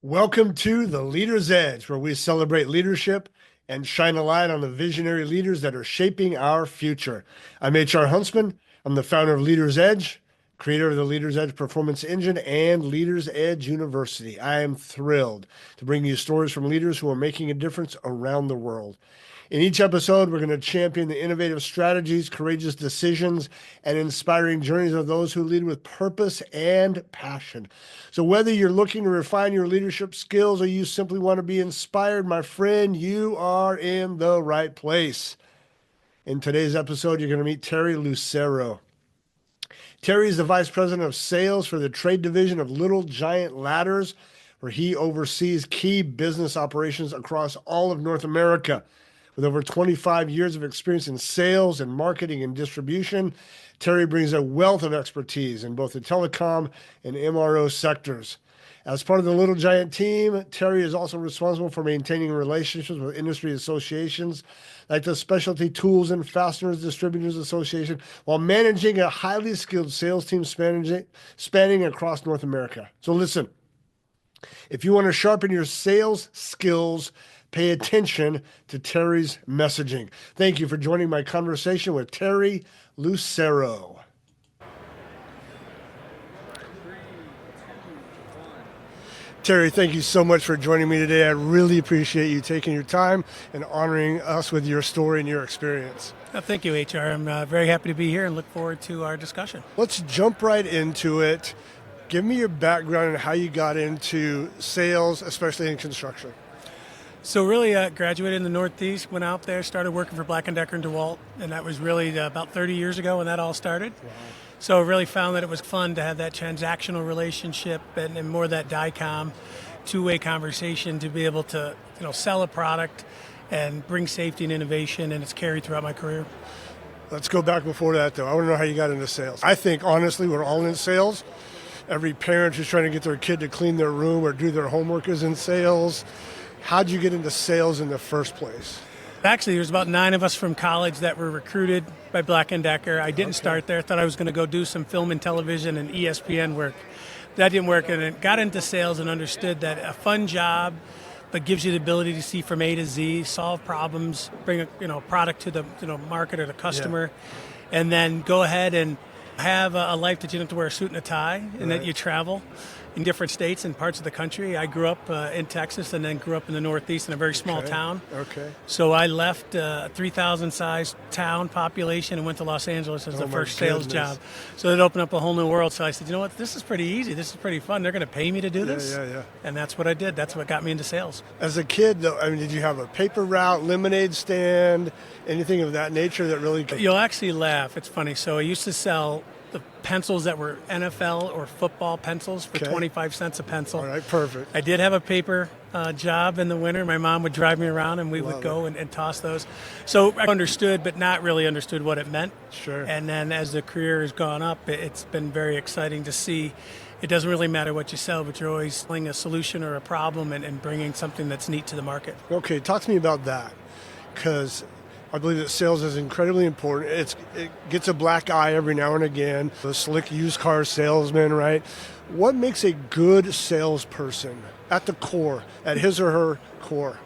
Welcome to The Leader's Edge, where we celebrate leadership and shine a light on the visionary leaders that are shaping our future. I'm HR Huntsman. I'm the founder of Leader's Edge, creator of the Leader's Edge Performance Engine and Leader's Edge University. I am thrilled to bring you stories from leaders who are making a difference around the world. In each episode, we're going to champion the innovative strategies, courageous decisions, and inspiring journeys of those who lead with purpose and passion. So whether you're looking to refine your leadership skills or you simply want to be inspired, my friend, you are in the right place. In today's episode, you're going to meet Terry Lucero. Terry is the Vice President of Sales for the trade division of Little Giant Ladders, where he oversees key business operations across all of North America. With over 25 years of experience in sales and marketing and distribution, Terry brings a wealth of expertise in both the telecom and MRO sectors. As part of the Little Giant team, Terry is also responsible for maintaining relationships with industry associations like the Specialty Tools and Fasteners Distributors Association, while managing a highly skilled sales team spanning across North America. So listen, if you want to sharpen your sales skills, pay attention to Terry's messaging. Thank you for joining my conversation with Terry Lucero. Terry, thank you so much for joining me today. I really appreciate you taking your time and honoring us with your story and your experience. Thank you, HR. I'm very happy to be here and look forward to our discussion. Let's jump right into it. Give me your background and how you got into sales, especially in construction. So really graduated in the Northeast, went out there, started working for Black Decker and DeWalt, and that was really about 30 years ago when that all started. Wow. So I really found that it was fun to have that transactional relationship and more that DICOM two-way conversation to be able to sell a product and bring safety and innovation, and it's carried throughout my career. Let's go back before that, though. I want to know how you got into sales. I think, honestly, we're all in sales. Every parent who's trying to get their kid to clean their room or do their homework is in sales. How'd you get into sales in the first place? Actually, there's about 9 of us from college that were recruited by Black & Decker. I didn't start there. I thought I was going to go do some film and television and ESPN work. That didn't work, and I got into sales and understood that a fun job, but gives you the ability to see from A to Z, solve problems, bring a product to the market or the customer, and then go ahead and have a life that you don't have to wear a suit and a tie, and that you travel in different states and parts of the country. I grew up in Texas and then grew up in the Northeast in a very small town. Okay. So I left a 3,000 size town population and went to Los Angeles as the first sales job. So it opened up a whole new world. So I said, you know what, this is pretty easy. This is pretty fun. They're going to pay me to do this. Yeah. And that's what I did. That's what got me into sales. As a kid, though, did you have a paper route, lemonade stand, anything of that nature that really... You'll actually laugh. It's funny. So I used to sell the pencils that were NFL or football pencils for 25 cents a pencil. All right, perfect. I did have a paper job in the winter. My mom would drive me around and we would go and toss those. So I understood, but not really understood what it meant. Sure. And then as the career has gone up, it's been very exciting to see. It doesn't really matter what you sell, but you're always selling a solution or a problem and bringing something that's neat to the market. Okay, talk to me about that, because I believe that sales is incredibly important. It gets a black eye every now and again. The slick used car salesman, right? What makes a good salesperson at the core, at his or her core?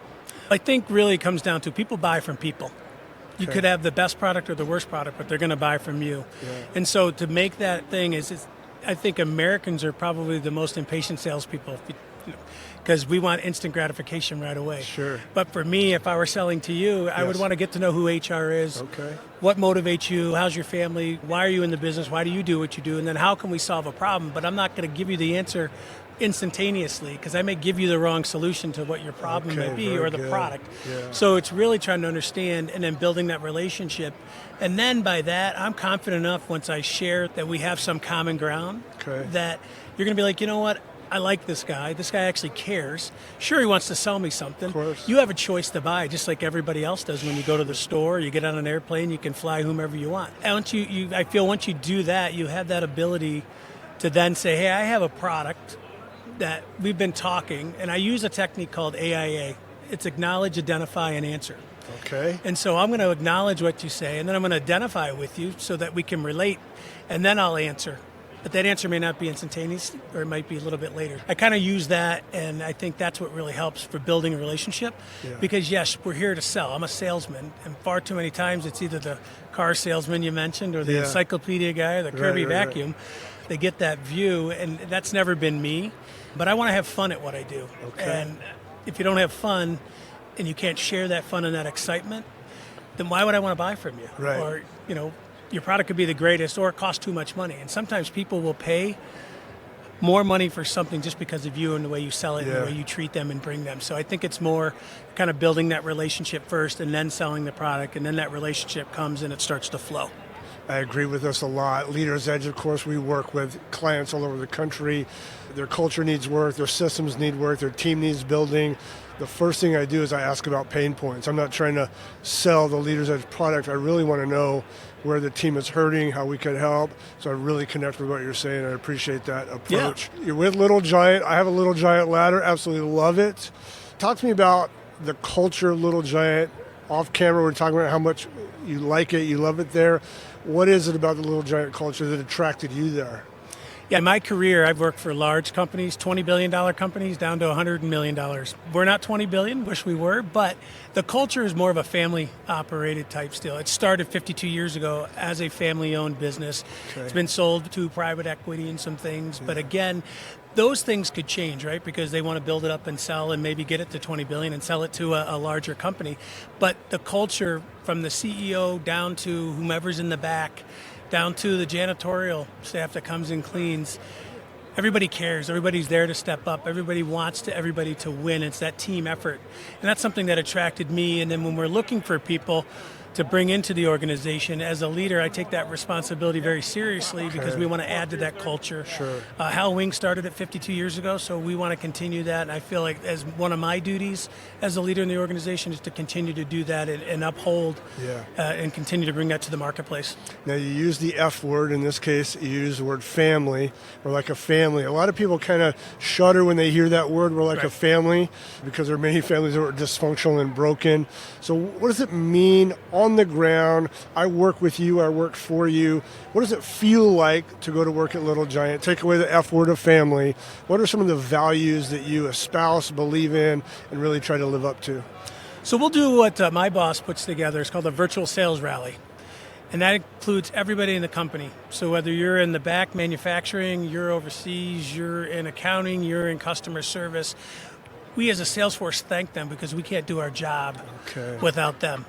I think really it comes down to people buy from people. You could have the best product or the worst product, but they're going to buy from you. Yeah. And so to make that thing I think Americans are probably the most impatient salespeople. Because we want instant gratification right away. Sure. But for me, if I were selling to you, I would want to get to know who HR is. Okay. What motivates you? How's your family? Why are you in the business? Why do you do what you do? And then how can we solve a problem? But I'm not going to give you the answer instantaneously, because I may give you the wrong solution to what your problem may be or the product. Yeah. So it's really trying to understand and then building that relationship. And then by that, I'm confident enough once I share that we have some common ground that you're going to be like, you know what? I like this guy. This guy actually cares. Sure, he wants to sell me something. Of course. You have a choice to buy, just like everybody else does when you go to the store, you get on an airplane, you can fly whomever you want. And I feel once you do that, you have that ability to then say, hey, I have a product that we've been talking, and I use a technique called AIA. It's acknowledge, identify, and answer. Okay. And so I'm going to acknowledge what you say, and then I'm going to identify with you so that we can relate, and then I'll answer But that answer may not be instantaneous, or it might be a little bit later. I kind of use that, and I think that's what really helps for building a relationship. Because yes, we're here to sell. I'm a salesman, and far too many times it's either the car salesman you mentioned, or the encyclopedia guy, or the Kirby vacuum. They get that view, and that's never been me. But I want to have fun at what I do. And if you don't have fun, and you can't share that fun and that excitement, then why would I want to buy from you? Or, your product could be the greatest, or it costs too much money. And sometimes people will pay more money for something just because of you and the way you sell it and the way you treat them and bring them. So I think it's more kind of building that relationship first and then selling the product, and then that relationship comes and it starts to flow. I agree with this a lot. Leaders Edge, of course, we work with clients all over the country. Their culture needs work, their systems need work, their team needs building. The first thing I do is I ask about pain points. I'm not trying to sell the Leaders Edge product. I really want to know where the team is hurting, how we can help. So I really connect with what you're saying. I appreciate that approach. You're with Little Giant. I have a Little Giant ladder. Absolutely love it. Talk to me about the culture of Little Giant. Off camera, we're talking about how much you like it, you love it there. What is it about the Little Giant culture that attracted you there? Yeah, in my career, I've worked for large companies, $20 billion companies, down to $100 million. We're not $20 billion, wish we were, but the culture is more of a family-operated type still. It started 52 years ago as a family-owned business. It's been sold to private equity and some things, but again, those things could change, right? Because they want to build it up and sell and maybe get it to 20 billion and sell it to a larger company. But the culture from the CEO down to whomever's in the back, down to the janitorial staff that comes and cleans, everybody cares. Everybody's there to step up. Everybody wants everybody to win. It's that team effort. And that's something that attracted me. And then when we're looking for people to bring into the organization, as a leader, I take that responsibility very seriously because we want to add to that culture. Hal Wing started it 52 years ago, so we want to continue that. And I feel like as one of my duties as a leader in the organization is to continue to do that and uphold and continue to bring that to the marketplace. Now, you use the F word. In this case, you use the word family. We're like a family. A lot of people kind of shudder when they hear that word. We're like a family, because there are many families that are dysfunctional and broken. So what does it mean on the ground? I work with you, I work for you. What does it feel like to go to work at Little Giant? Take away the F word of family. What are some of the values that you espouse, believe in, and really try to live up to? So we'll do what my boss puts together. It's called a virtual sales rally. And that includes everybody in the company. So whether you're in the back manufacturing, you're overseas, you're in accounting, you're in customer service, we as a sales force thank them because we can't do our job without them.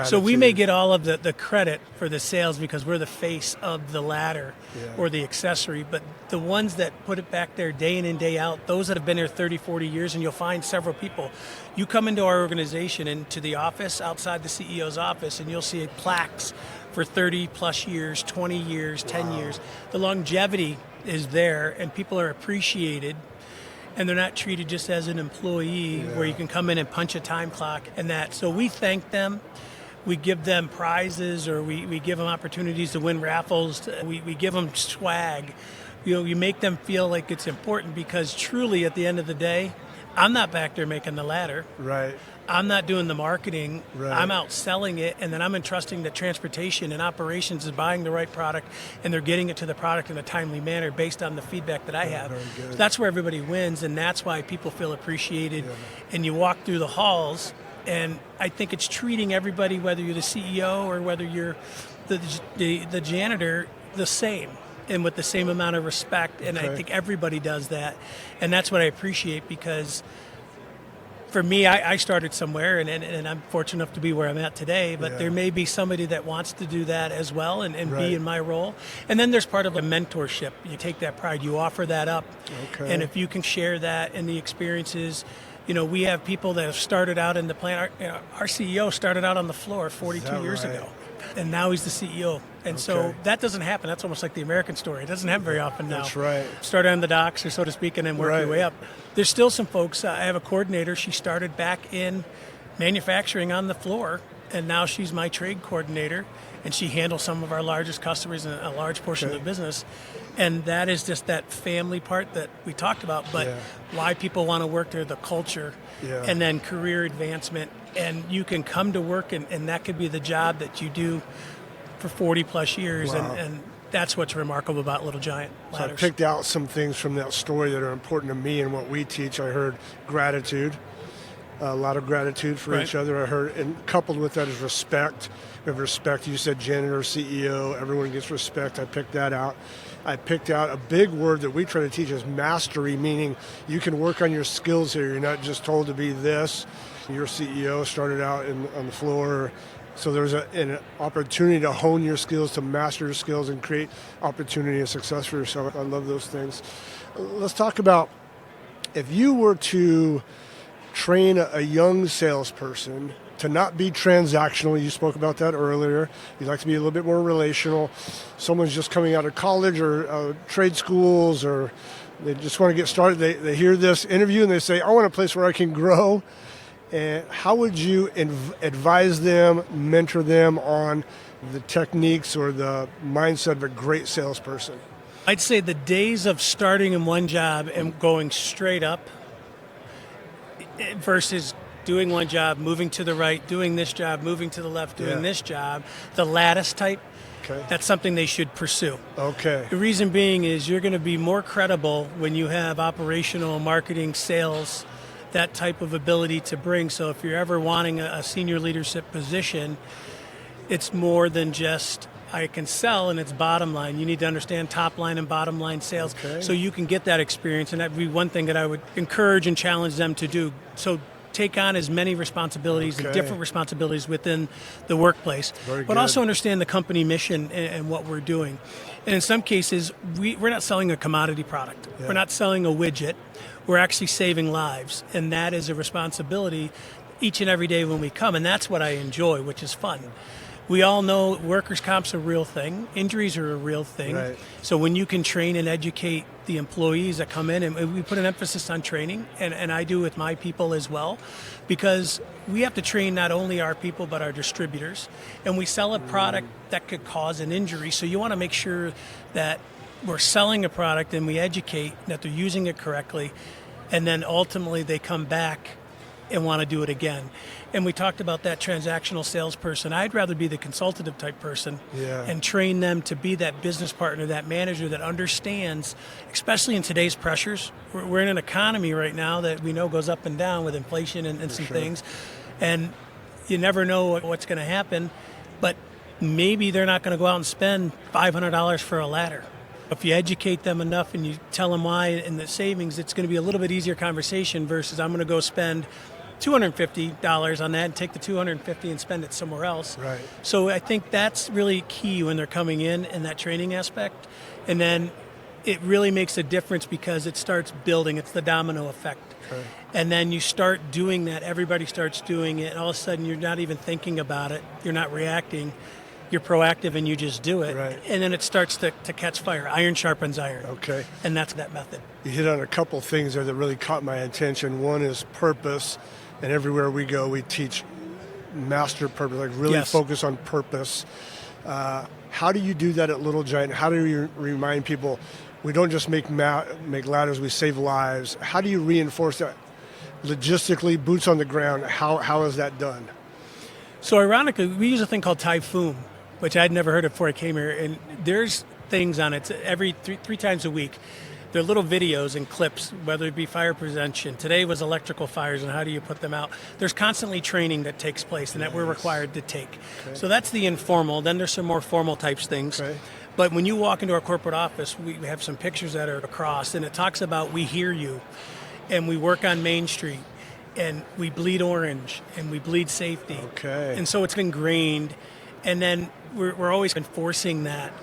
So we may get all of the credit for the sales because we're the face of the ladder or the accessory, but the ones that put it back there day in and day out, those that have been there 30, 40 years, and you'll find several people. You come into our organization and to the office, outside the CEO's office, and you'll see plaques for 30 plus years, 20 years, 10 years. The longevity is there, and people are appreciated. And they're not treated just as an employee where you can come in and punch a time clock and that. So we thank them. We give them prizes, or we give them opportunities to win raffles. We give them swag. You make them feel like it's important, because truly at the end of the day, I'm not back there making the ladder. I'm not doing the marketing. I'm out selling it, and then I'm entrusting that transportation and operations is buying the right product, and they're getting it to the product in a timely manner based on the feedback that I have. So that's where everybody wins, and that's why people feel appreciated. And you walk through the halls, and I think it's treating everybody, whether you're the CEO or whether you're the janitor, the same, and with the same amount of respect. And I think everybody does that, and that's what I appreciate, because for me, I started somewhere, and I'm fortunate enough to be where I'm at today, but there may be somebody that wants to do that as well and be in my role. And then there's part of a mentorship. You take that pride, you offer that up, and if you can share that and the experiences. We have people that have started out in the plant. Our CEO started out on the floor 42 years ago, and now he's the CEO. And so that doesn't happen. That's almost like the American story. It doesn't happen very often now. That's right. Start on the docks, or so to speak, and then work your way up. There's still some folks. I have a coordinator. She started back in manufacturing on the floor, and now she's my trade coordinator, and she handles some of our largest customers and a large portion of the business. And that is just that family part that we talked about, but why people want to work there, the culture, and then career advancement. And you can come to work, and that could be the job that you do for 40 plus years, and that's what's remarkable about Little Giant So I ladders. picked out some things from that story that are important to me and what we teach. I heard gratitude, a lot of gratitude for Right. each other. I heard, and coupled with that is respect. We have respect. You said janitor, CEO, everyone gets respect. I picked that out. I picked out a big word that we try to teach is mastery, meaning you can work on your skills here. You're not just told to be this. Your CEO started out on the floor. So there's an opportunity to hone your skills, to master your skills, and create opportunity and success for yourself. I love those things. Let's talk about if you were to train a young salesperson to not be transactional. You spoke about that earlier. You'd like to be a little bit more relational. Someone's just coming out of college or trade schools, or they just want to get started. They hear this interview and they say, I want a place where I can grow. And how would you advise them, mentor them on the techniques or the mindset of a great salesperson? I'd say the days of starting in one job and going straight up versus doing one job, moving to the right, doing this job, moving to the left, doing this job, the lattice type, that's something they should pursue. Okay. The reason being is you're going to be more credible when you have operational, marketing, sales, that type of ability to bring. So if you're ever wanting a senior leadership position, it's more than just I can sell and it's bottom line. You need to understand top line and bottom line sales so you can get that experience. And that'd be one thing that I would encourage and challenge them to do. So take on as many responsibilities and different responsibilities within the workplace, but also understand the company mission and what we're doing. And in some cases, we're not selling a commodity product. Yeah. We're not selling a widget. We're actually saving lives. And that is a responsibility each and every day when we come. And that's what I enjoy, which is fun. We all know workers' comp's a real thing. Injuries are a real thing. Right. So when you can train and educate the employees that come in, and we put an emphasis on training, and I do with my people as well, because we have to train not only our people but our distributors. And we sell a product that could cause an injury. So you want to make sure that we're selling a product and we educate that they're using it correctly, and then ultimately they come back and want to do it again. And we talked about that transactional salesperson. I'd rather be the consultative type person and train them to be that business partner, that manager that understands, especially in today's pressures. We're in an economy right now that we know goes up and down with inflation and some things. And you never know what's going to happen, but maybe they're not going to go out and spend $500 for a ladder. If you educate them enough and you tell them why and the savings, it's going to be a little bit easier conversation versus I'm going to go spend $250 on that and take the $250 and spend it somewhere else. Right. So I think that's really key when they're coming in that training aspect. And then it really makes a difference because it starts building. It's the domino effect. Okay. And then you start doing that. Everybody starts doing it. And all of a sudden, you're not even thinking about it. You're not reacting. You're proactive and you just do it. Right. And then it starts to catch fire. Iron sharpens iron. Okay. And that's that method. You hit on a couple things there that really caught my attention. One is purpose. And everywhere we go, we teach master purpose, like really focus on purpose. How do you do that at Little Giant? How do you remind people we don't just make ladders, we save lives? How do you reinforce that logistically, boots on the ground? How is that done? So ironically, we use a thing called Typhoon, which I'd never heard of before I came here. And there's things on it every three times a week. They're little videos and clips, whether it be fire prevention. Today was electrical fires and how do you put them out. There's constantly training that takes place and that we're required to take. Okay. So that's the informal. Then there's some more formal types things. Okay. But when you walk into our corporate office, we have some pictures that are across, and it talks about we hear you, and we work on Main Street, and we bleed orange, and we bleed safety. Okay. And so it's ingrained, and then we're always enforcing that.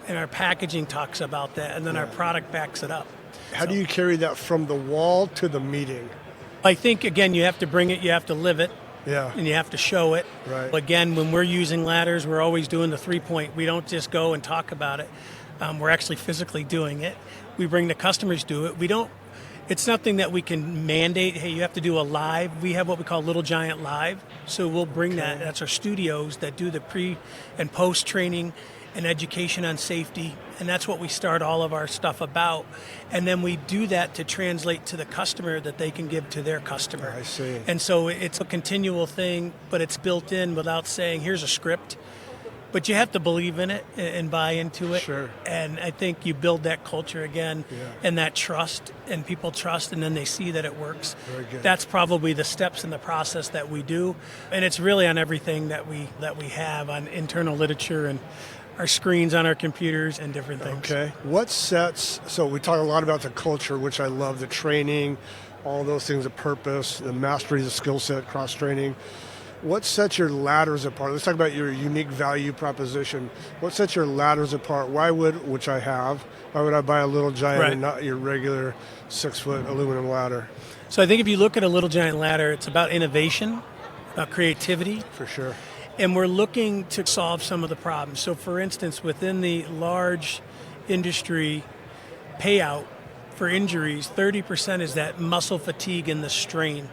And our packaging talks about that, and then our product backs it up. How do you carry that from the wall to the meeting? I think, again, you have to bring it, you have to live it, and you have to show it. Right. Again, when we're using ladders, we're always doing the 3-point. We don't just go and talk about it. We're actually physically doing it. We bring the customers do it. It's nothing that we can mandate, hey, you have to do a live. We have what we call Little Giant Live. So we'll bring that. That's our studios that do the pre and post training and education on safety, and that's what we start all of our stuff about. And then we do that to translate to the customer that they can give to their customer. I see. And so it's a continual thing, but it's built in without saying, here's a script. but you have to believe in it and buy into it. Sure. And I think you build that culture again, Yeah. and that trust, and people trust, and then they see that it works. Very good. That's probably the steps in the process that we do, and it's really on everything that we have on internal literature and our screens on our computers and different things. Okay. So we talk a lot about the culture, which I love, the training, all those things, the purpose, the mastery, the skill set, cross-training. What sets your ladders apart? Let's talk about your unique value proposition. What sets your ladders apart? Why would I buy a Little Giant Right. and not your regular 6-foot aluminum ladder? So I think if you look at a Little Giant ladder, it's about innovation, about creativity, For sure. and we're looking to solve some of the problems. So for instance, within the large industry payout for injuries, 30% is that muscle fatigue and the strain.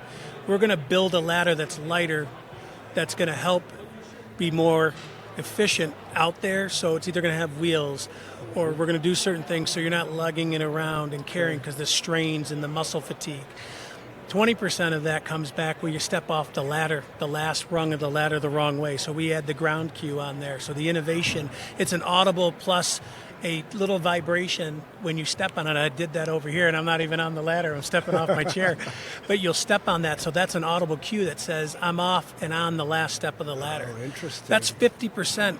We're going to build a ladder that's lighter, that's going to help be more efficient out there. So it's either going to have wheels, or we're going to do certain things so you're not lugging it around and carrying because the strains and the muscle fatigue. 20% of that comes back where you step off the ladder, the last rung of the ladder, the wrong way. So we add the ground cue on there. So the innovation, it's an audible plus a little vibration when you step on it. I did that over here, and I'm not even on the ladder. I'm stepping off my chair. But you'll step on that. So that's an audible cue that says I'm off and on the last step of the ladder. Oh, interesting. That's 50%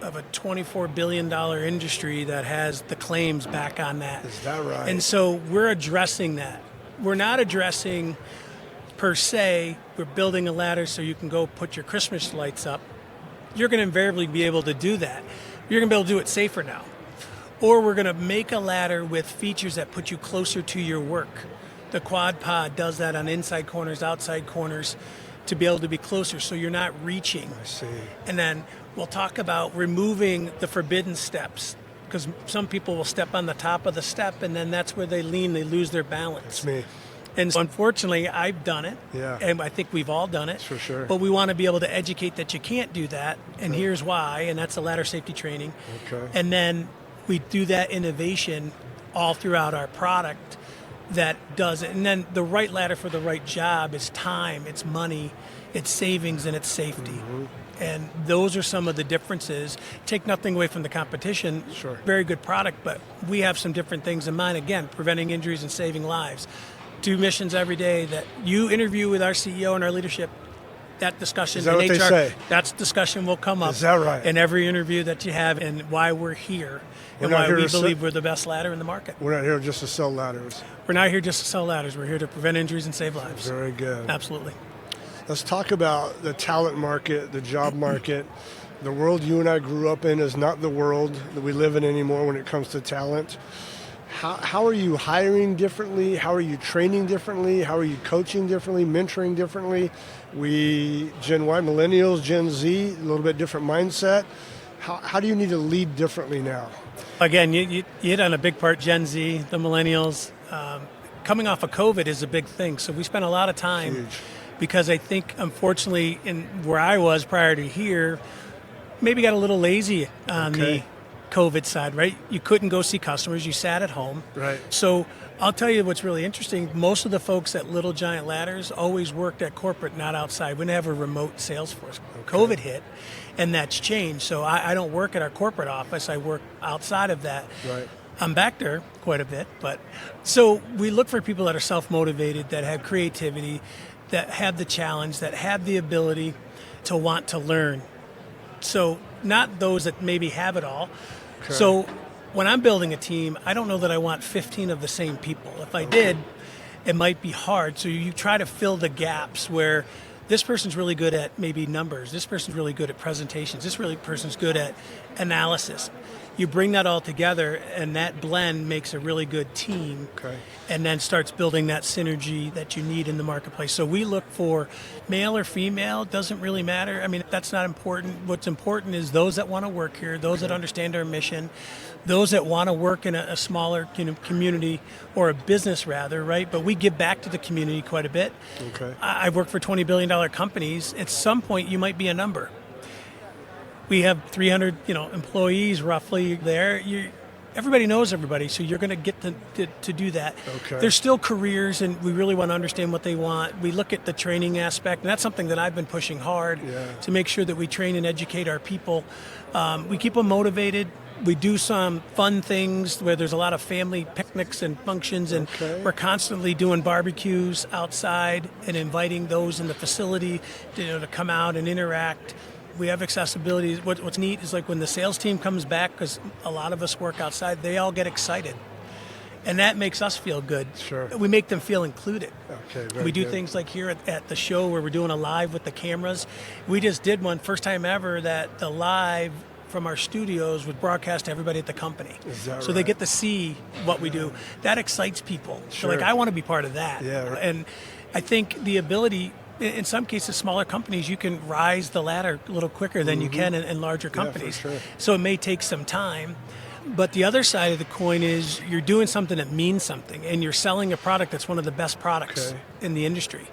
of a $24 billion industry that has the claims back on that. Is that right? And so we're addressing that. We're not addressing per se, we're building a ladder so you can go put your Christmas lights up. You're going to invariably be able to do that. You're going to be able to do it safer now. Or we're going to make a ladder with features that put you closer to your work. The quad pod does that on inside corners, outside corners, to be able to be closer so you're not reaching. I see. And then we'll talk about removing the forbidden steps, because some people will step on the top of the step and then that's where they lean, they lose their balance. It's me. And so unfortunately, I've done it, Yeah. and I think we've all done it. For sure. But we want to be able to educate that you can't do that, and here's why, and that's the ladder safety training. Okay. And then we do that innovation all throughout our product that does it. And then the right ladder for the right job is time, it's money, it's savings, and it's safety. Mm-hmm. And those are some of the differences. Take nothing away from the competition. Sure. Very good product, but we have some different things in mind. Again, preventing injuries and saving lives. 2 missions every day that you interview with our CEO and our leadership. That discussion Is that in what HR, they say? that discussion will come up Is that right? in every interview that you have, and why we're here, and not why here we to sell- believe we're the best ladder in the market. We're not here just to sell ladders. We're not here just to sell ladders. We're here to prevent injuries and save lives. Very good. Absolutely. Let's talk about the talent market, the job market. The world you and I grew up in is not the world that we live in anymore when it comes to talent. How are you hiring differently? How are you training differently? How are you coaching differently, mentoring differently? We, Gen Y, millennials, Gen Z, a little bit different mindset. How do you need to lead differently now? Again, you hit on a big part, Gen Z, the millennials. Coming off of COVID is a big thing. So we spent a lot of time Huge. because I think, unfortunately, in where I was prior to here, maybe got a little lazy on Okay. the COVID side, right? You couldn't go see customers. You sat at home. Right. So I'll tell you what's really interesting. Most of the folks at Little Giant Ladders always worked at corporate, not outside. We didn't have a remote sales force. COVID hit, and that's changed. So I don't work at our corporate office. I work outside of that. Right. I'm back there quite a bit, but so we look for people that are self-motivated, that have creativity, that have the challenge, that have the ability to want to learn. So not those that maybe have it all. Okay. So when I'm building a team, I don't know that I want 15 of the same people. If I did, it might be hard. So you try to fill the gaps where this person's really good at maybe numbers, this person's really good at presentations, this person's good at analysis. You bring that all together, and that blend makes a really good team. Okay. And then starts building that synergy that you need in the marketplace. So we look for male or female, doesn't really matter. I mean, that's not important. What's important is those that want to work here, those that understand our mission, those that want to work in a smaller community, or a business rather, right? But we give back to the community quite a bit. Okay. I've worked for $20 billion companies. At some point, you might be a number. We have 300, employees roughly there. everybody knows everybody, so you're going to get to do that. Okay. There's still careers, and we really want to understand what they want. We look at the training aspect, and that's something that I've been pushing hard to make sure that we train and educate our people. We keep them motivated. We do some fun things where there's a lot of family picnics and functions, and we're constantly doing barbecues outside and inviting those in the facility to come out and interact. We have accessibility. What's neat is like when the sales team comes back, because a lot of us work outside, they all get excited. And that makes us feel good. Sure. We make them feel included. Okay, very we do good. things like here at the show where we're doing a live with the cameras. We just did one, first time ever, that the live from our studios would broadcast to everybody at the company. Is that so they right? get to see what we do. That excites people. Sure. So like, I want to be part of that. Yeah, right. And I think the ability, in some cases, smaller companies, you can rise the ladder a little quicker than you can in larger companies. for sure. So it may take some time. But the other side of the coin is you're doing something that means something, and you're selling a product that's one of the best products in the industry.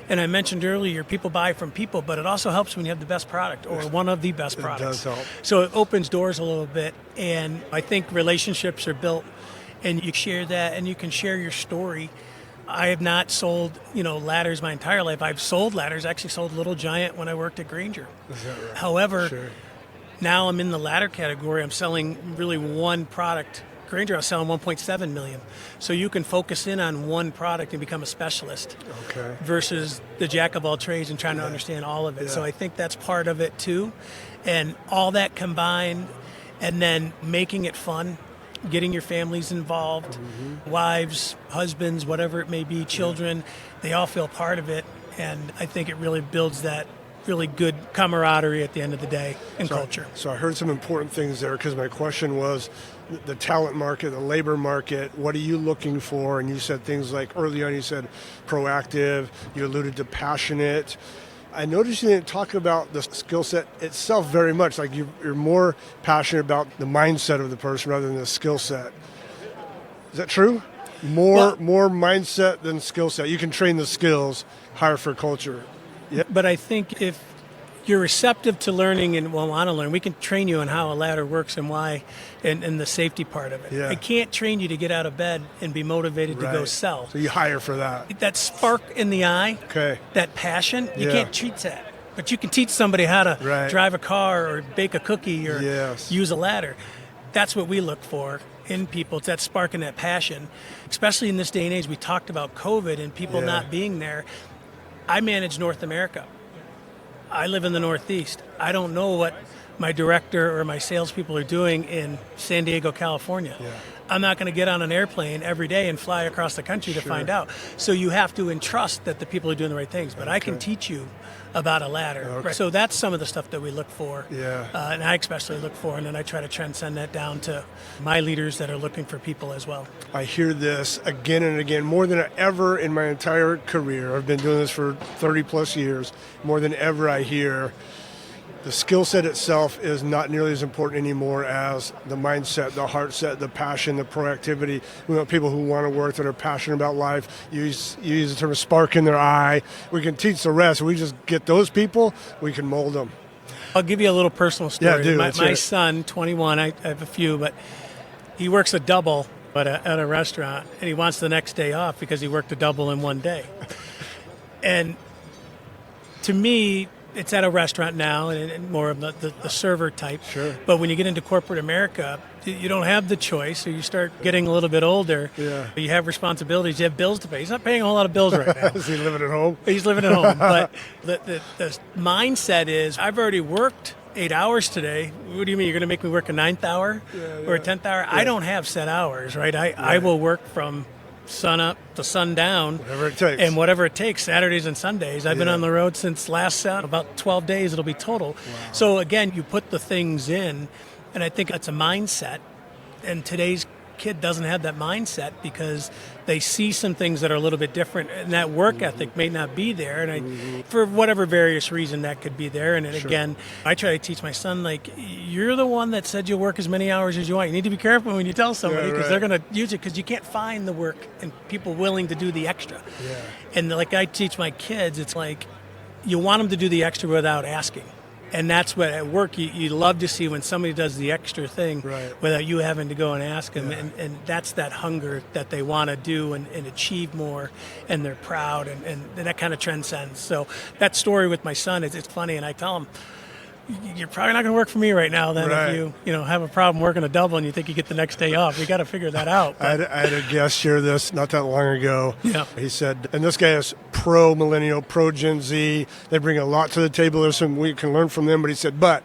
And I mentioned earlier, people buy from people, but it also helps when you have the best product or one of the best products. It does help. So it opens doors a little bit, and I think relationships are built, and you share that, and you can share your story. I have not sold, ladders my entire life. I've sold ladders. I actually sold Little Giant when I worked at Grainger. Is that right? However, now I'm in the ladder category. I'm selling really one product. Grainger, I was selling 1.7 million. So you can focus in on one product and become a specialist versus the jack of all trades and trying to understand all of it. So I think that's part of it too. And all that combined, and then making it fun, getting your families involved, wives, husbands, whatever it may be, children, they all feel part of it. And I think it really builds that really good camaraderie at the end of the day and culture. So I heard some important things there, because my question was the talent market, the labor market, what are you looking for? And you said things like, early on you said proactive, you alluded to passionate. I noticed you didn't talk about the skill set itself very much, like you're more passionate about the mindset of the person rather than the skill set. Is that true? More mindset than skill set. You can train the skills, hire for culture. Yep. But I think if you're receptive to learning and want to learn, we can train you on how a ladder works and why, and the safety part of it. Yeah. I can't train you to get out of bed and be motivated to go sell. So you hire for that. That spark in the eye, that passion, you can't teach that. But you can teach somebody how to drive a car or bake a cookie or use a ladder. That's what we look for in people. It's that spark and that passion. Especially in this day and age, we talked about COVID and people not being there. I manage North America. I live in the Northeast. I don't know what my director or my salespeople are doing in San Diego, California. I'm not going to get on an airplane every day and fly across the country to find out. So you have to entrust that the people are doing the right things. But I can teach you about a ladder. Right? So that's some of the stuff that we look for. And I especially look for, and then I try to transcend that down to my leaders that are looking for people as well. I hear this again and again, more than ever in my entire career. I've been doing this for 30 plus years. More than ever I hear the skill set itself is not nearly as important anymore as the mindset, the heart set, the passion, the proactivity. We want people who want to work, that are passionate about life. You use the term of spark in their eye. We can teach the rest. We just get those people, we can mold them. I'll give you a little personal story. Yeah, my son, 21, I have a few, but he works a double at a restaurant, and he wants the next day off because he worked a double in one day. And to me, it's at a restaurant now, and more of the server type. But when you get into corporate America, you don't have the choice. So you start getting a little bit older. You have responsibilities. You have bills to pay. He's not paying a whole lot of bills right now. Is he living at home? He's living at home. But the mindset is, I've already worked 8 hours today. What do you mean? You're going to make me work a 9th hour or a 10th hour? I don't have set hours, right? I will work from sun up to sundown, whatever it takes, and whatever it takes, Saturdays and Sundays. I've been on the road since last about 12 days it'll be total. So again, you put the things in, and I think that's a mindset, and today's kid doesn't have that mindset because they see some things that are a little bit different, and that work ethic may not be there, and for whatever various reason that could be there. And again, I try to teach my son, like, you're the one that said you'll work as many hours as you want. You need to be careful when you tell somebody, because they're going to use it, because you can't find the work and people willing to do the extra. And like I teach my kids, it's like you want them to do the extra without asking. And that's what at work you love to see when somebody does the extra thing Right. without you having to go and ask them. And that's that hunger that they want to do and achieve more, and they're proud, and that kind of transcends. So that story with my son, it's funny, and I tell him, you're probably not going to work for me right now then Right. if you have a problem working a double and you think you get the next day off. You got to figure that out. I had a guest share this not that long ago. Yeah. He said, and this guy is pro millennial, pro Gen Z. They bring a lot to the table. There's some we can learn from them. But he said, but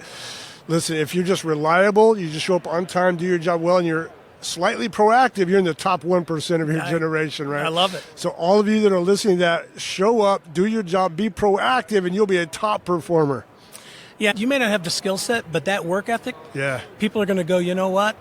listen, if you're just reliable, you just show up on time, do your job well, and you're slightly proactive, you're in the top 1% of your generation, right? I love it. So all of you that are listening to that, show up, do your job, be proactive, and you'll be a top performer. Yeah, you may not have the skill set, but that work ethic, Yeah. people are going to go, you know what?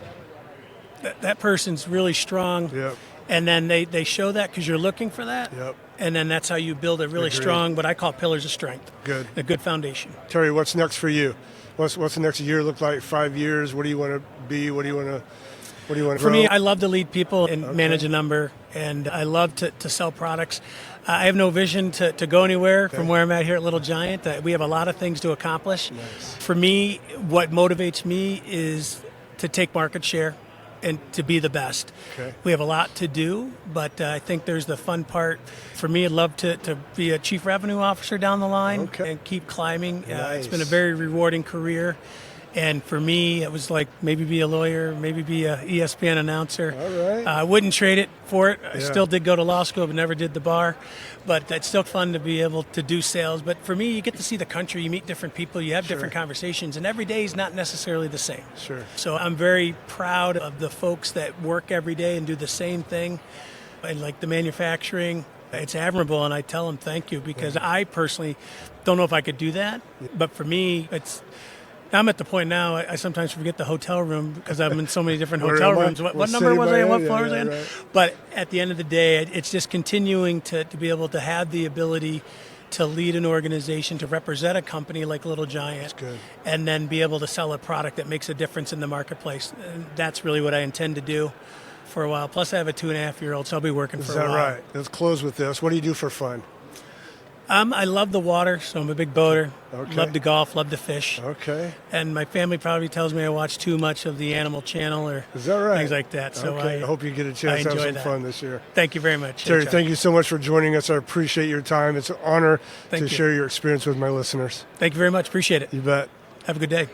That person's really strong. Yep. And then they show that because you're looking for that. Yep. And then that's how you build a really Agreed. strong, what I call pillars of strength. Good. A good foundation. Terry, what's next for you? What's the next year look like? 5 years? What do you want to be? What do you want to For me, I love to lead people and manage a number, and I love to sell products. I have no vision to go anywhere from where I'm at here at Little Giant. We have a lot of things to accomplish. Nice. For me, what motivates me is to take market share and to be the best. Okay. We have a lot to do, but I think there's the fun part. For me, I'd love to be a chief revenue officer down the line and keep climbing. It's been a very rewarding career. And for me, it was like maybe be a lawyer, maybe be a ESPN announcer. All right. I wouldn't trade it for it. I Yeah. still did go to law school, but never did the bar. But it's still fun to be able to do sales. But for me, you get to see the country, you meet different people, you have different conversations, and every day is not necessarily the same. Sure. So I'm very proud of the folks that work every day and do the same thing. And like the manufacturing, it's admirable, and I tell them thank you because I personally don't know if I could do that. But for me, I'm at the point now, I sometimes forget the hotel room because I'm in so many different Where hotel am I? rooms. What What number city was am I I in? What in? floor Yeah, was I in? right. But at the end of the day, it's just continuing to be able to have the ability to lead an organization, to represent a company like Little Giant, good. and then be able to sell a product that makes a difference in the marketplace. And that's really what I intend to do for a while. Plus, I have a 2.5-year-old, so I'll be working for Is a that while. right? Let's close with this. What do you do for fun? I love the water, so I'm a big boater. Okay. Love to golf, love to fish. Okay. And my family probably tells me I watch too much of the Animal Channel or Is that right? things like that. So okay. I hope you get a I chance to have enjoy some that. fun this year. Thank you very much. Terry, Chuck. thank you so much for joining us. I appreciate your time. It's an honor Thank to you. share your experience with my listeners. Thank you very much. Appreciate it. You bet. Have a good day.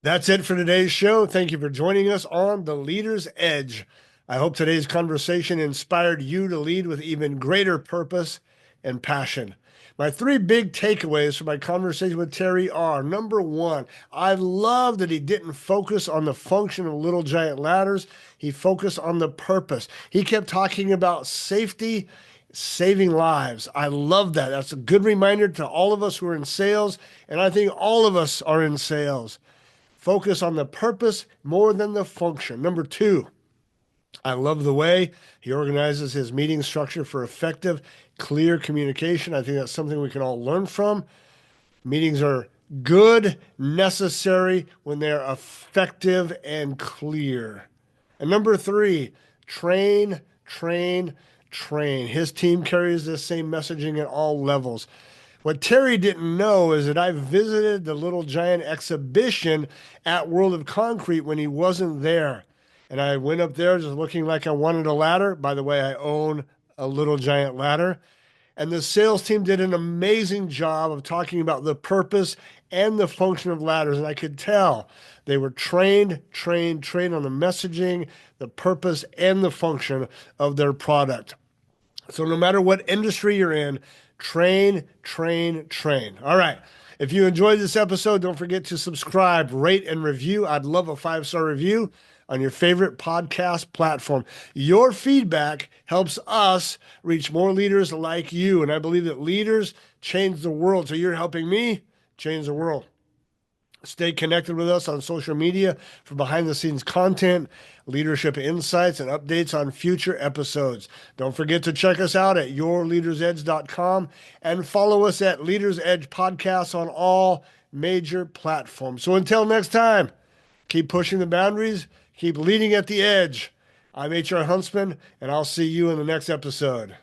That's it for today's show. Thank you for joining us on The Leader's Edge. I hope today's conversation inspired you to lead with even greater purpose and passion. My 3 big takeaways from my conversation with Terry are, number 1, I love that he didn't focus on the function of Little Giant Ladders. He focused on the purpose. He kept talking about safety, saving lives. I love that. That's a good reminder to all of us who are in sales, and I think all of us are in sales. Focus on the purpose more than the function. Number 2, I love the way he organizes his meeting structure for effective, clear communication. I think that's something we can all learn from. Meetings are good, necessary when they're effective and clear. And number 3, train, train, train. His team carries this same messaging at all levels. What Terry didn't know is that I visited the Little Giant exhibition at World of Concrete when he wasn't there. And I went up there just looking like I wanted a ladder. By the way, I own a Little Giant ladder. And the sales team did an amazing job of talking about the purpose and the function of ladders. And I could tell they were trained on the messaging, the purpose, and the function of their product. So no matter what industry you're in, train, train, train. All right. If you enjoyed this episode, don't forget to subscribe, rate, and review. I'd love a 5-star review on your favorite podcast platform. Your feedback helps us reach more leaders like you. And I believe that leaders change the world. So you're helping me change the world. Stay connected with us on social media for behind-the-scenes content, leadership insights, and updates on future episodes. Don't forget to check us out at yourleadersedge.com and follow us at Leaders Edge Podcasts on all major platforms. So until next time, keep pushing the boundaries, keep leading at the edge. I'm HR Huntsman, and I'll see you in the next episode.